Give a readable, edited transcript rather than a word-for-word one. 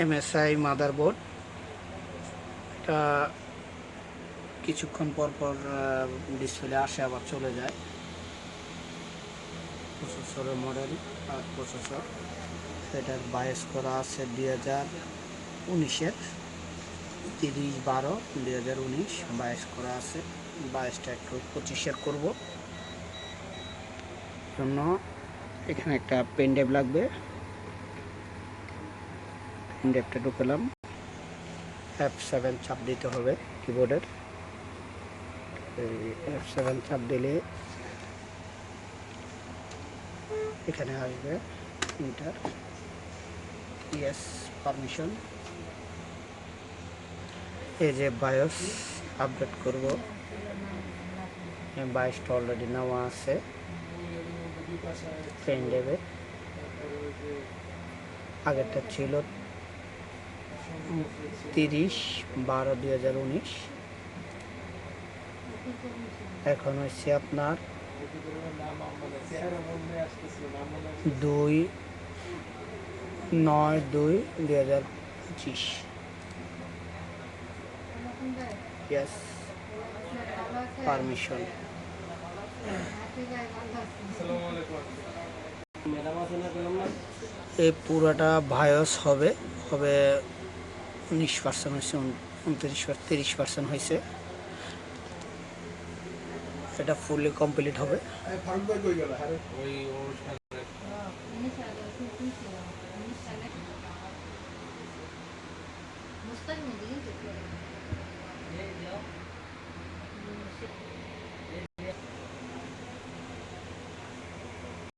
MSI motherboard. এটা কিছুক্ষণ পর পর ডিসপ্লে আসে আবার চলে যায়। প্রসেসরের মডেল আর প্রসেসর, এটার বায়াস করা আছে 2019-এর 30/12/2019 বায়াস করা আছে। বায়াসটা একটু 25-এর করব জন্য এখানে একটা পেন ড্রাইভ লাগবে। পেন ড্রাইভটা ঢুকালাম, F7 চাপ দিতে হবে কিবোর্ডের। F7 চাপ দিলে এখানে আসবে ইন্টার, ইয়েস, পারমিশন। এই যে বায়োস আপডেট করব, বায়োসটা অলরেডি নেওয়া আছে পেন ড্রাইভে। আগেরটা ছিল 30/12/2019, এখন হচ্ছে আপনার 2/9/2025। Yes, permission. এই পুরোটা ভায়োস হবে 19% হয়েছে, 30% হয়েছে। এটা ফুললি কমপ্লিট হবে।